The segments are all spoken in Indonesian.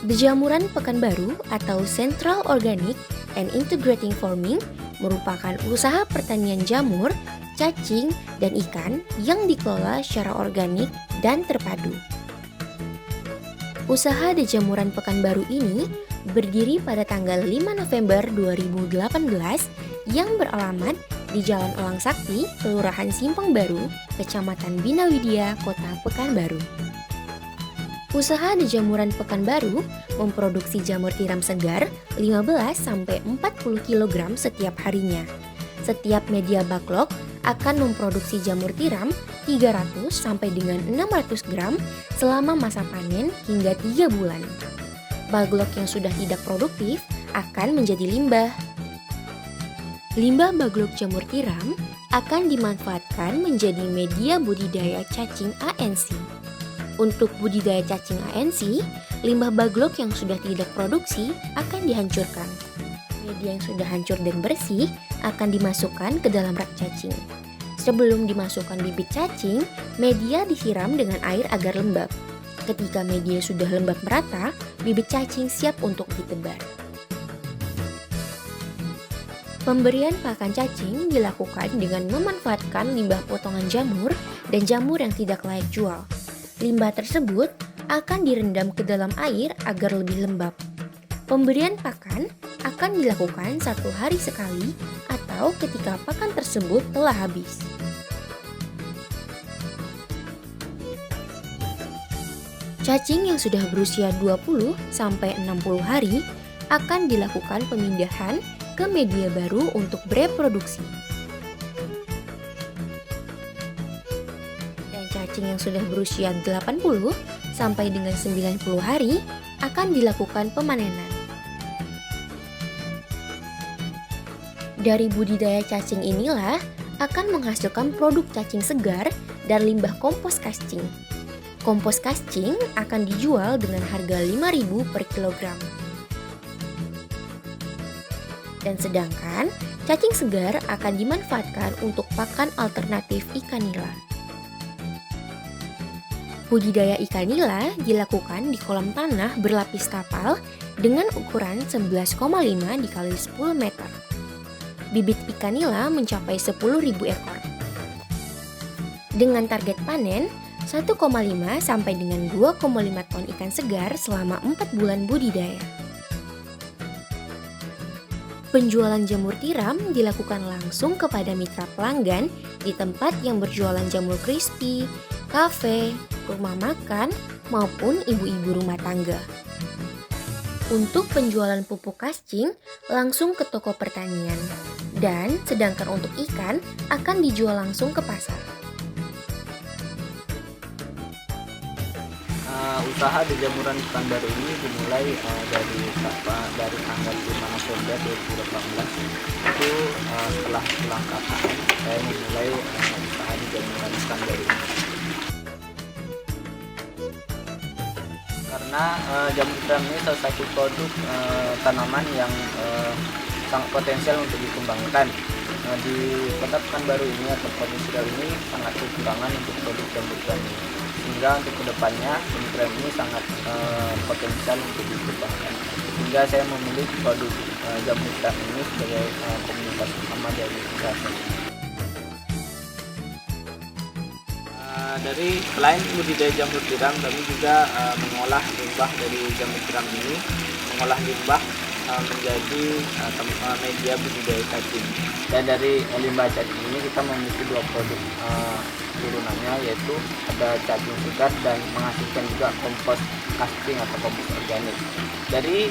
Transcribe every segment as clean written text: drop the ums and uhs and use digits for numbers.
Dejamuran Pekanbaru atau Central Organic and Integrating Farming merupakan usaha pertanian jamur, cacing, dan ikan yang dikelola secara organik dan terpadu. Usaha Dejamuran Pekanbaru ini berdiri pada tanggal 5 November 2018 yang beralamat di Jalan Elang Sakti, Kelurahan Simpang Baru, Kecamatan Bina Widya, Kota Pekanbaru. Usaha Dejamuran Pekanbaru memproduksi jamur tiram segar 15-40 kg setiap harinya. Setiap media backlog akan memproduksi jamur tiram 300 sampai dengan 600 gram selama masa panen hingga 3 bulan. Backlog yang sudah tidak produktif akan menjadi limbah. Limbah backlog jamur tiram akan dimanfaatkan menjadi media budidaya cacing ANC. Untuk budidaya cacing ANC, limbah backlog yang sudah tidak produksi akan dihancurkan. Media yang sudah hancur dan bersih akan dimasukkan ke dalam rak cacing. Sebelum dimasukkan bibit cacing, media disiram dengan air agar lembab. Ketika media sudah lembab merata, bibit cacing siap untuk ditebar. Pemberian pakan cacing dilakukan dengan memanfaatkan limbah potongan jamur dan jamur yang tidak layak jual. Limbah tersebut akan direndam ke dalam air agar lebih lembab. Pemberian pakan akan dilakukan 1 hari sekali atau ketika pakan tersebut telah habis. Cacing yang sudah berusia 20-60 hari akan dilakukan pemindahan ke media baru untuk bereproduksi. Cacing yang sudah berusia 80 sampai dengan 90 hari akan dilakukan pemanenan. Dari budidaya cacing inilah akan menghasilkan produk cacing segar dan limbah kompos cacing. Kompos cacing akan dijual dengan harga 5.000 per kilogram. Dan sedangkan cacing segar akan dimanfaatkan untuk pakan alternatif ikan nila. Budidaya ikan nila dilakukan di kolam tanah berlapis kapal dengan ukuran 11,5 dikali 10 meter. Bibit ikan nila mencapai 10.000 ekor. Dengan target panen 1,5 sampai dengan 2,5 ton ikan segar selama 4 bulan budidaya. Penjualan jamur tiram dilakukan langsung kepada mitra pelanggan di tempat yang berjualan jamur crispy, kafe, rumah makan, maupun ibu-ibu rumah tangga. Untuk penjualan pupuk cacing langsung ke toko pertanian, dan sedangkan untuk ikan akan dijual langsung ke pasar. Usaha Dejamuran Pekanbaru ini dimulai dari tanggal 5 November 2018. Itu setelah pulang KKN, saya memulai usaha Dejamuran Pekanbaru ini. Karena jamur tiram ini salah satu produk tanaman yang sangat potensial untuk dikembangkan. Di kota Pekanbaru ini atau provinsi Riau ini sangat kekurangan untuk produk jamur tiram ini. Sehingga untuk kedepannya jamur tiram ini sangat potensial untuk dikembangkan. Sehingga saya memilih produk jamur tiram ini sebagai komunitas utama dari usaha saya. Dari selain budidaya jamur tiram, kami juga mengolah limbah dari jamur tiram ini, mengolah limbah menjadi media budidaya cacing. Dan dari limbah cacing ini kita memiliki 2 produk turunannya, yaitu ada cacing segar dan menghasilkan juga kompos cacing atau kompos organik. Dari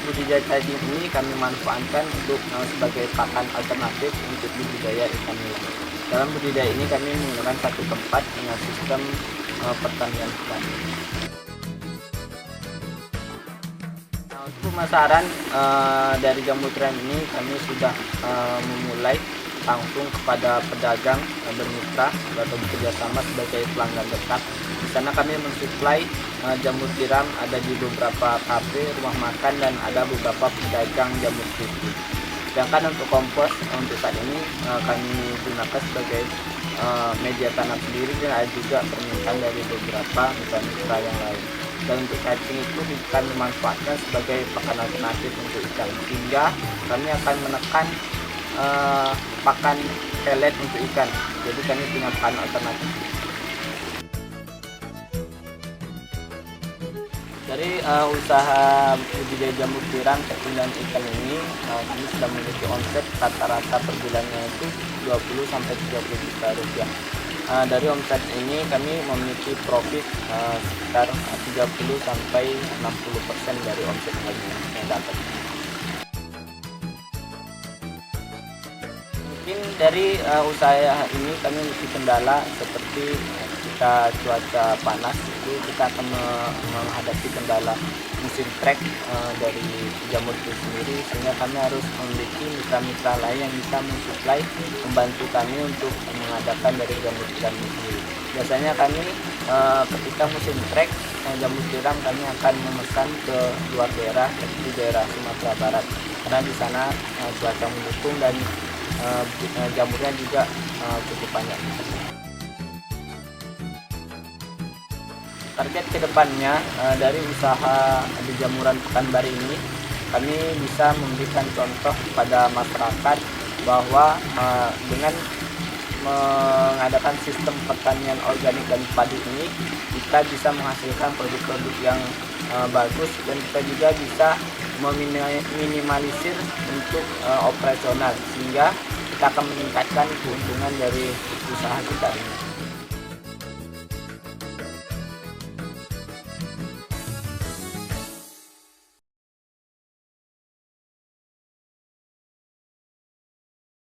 budidaya cacing ini kami manfaatkan untuk sebagai pakan alternatif untuk budidaya ikan nila. Dalam budidaya ini kami menggunakan satu tempat dengan sistem pertanian hutan. Untuk pemasaran dari jamur tiram ini kami sudah memulai langsung kepada pedagang bermitra atau bekerjasama sebagai pelanggan tetap. Di sana kami mensuplai jamur tiram ada di beberapa kafe, rumah makan, dan ada beberapa pedagang jamur crispy. Sedangkan untuk kompos untuk saat ini kami gunakan sebagai media tanam sendiri, dan ada juga permintaan dari beberapa mitra yang lain. Dan untuk cacing itu kami memanfaatkan sebagai pakan alternatif untuk ikan, sehingga kami akan menekan pakan pelet untuk ikan. Jadi kami punya pakan alternatif. Dari usaha budidaya jamur tiram, cacing dan ikan ini, kami sudah memiliki omset rata-rata per bulannya itu 20-30 juta rupiah. Dari omset ini kami memiliki profit sekitar 30-60% dari omset kami yang dapat. Mungkin dari usaha ini kami memiliki kendala seperti ketika cuaca panas, itu kita akan menghadapi kendala musim trek dari jamur itu sendiri, sehingga kami harus memiliki mitra-mitra lain yang bisa mensuplai, membantu kami untuk mengadakan dari jamur tiram itu sendiri. Biasanya kami ketika musim trek jamur tiram, kami akan memesan ke luar daerah seperti daerah Sumatera Barat, karena di sana cuaca mendukung dan jamurnya juga cukup banyak. Target kedepannya dari usaha di Jamuran Pekanbaru ini, kami bisa memberikan contoh kepada masyarakat bahwa dengan mengadakan sistem pertanian organik dan padi ini, kita bisa menghasilkan produk-produk yang bagus, dan kita juga bisa meminimalisir untuk operasional, sehingga kita akan meningkatkan keuntungan dari usaha kita ini.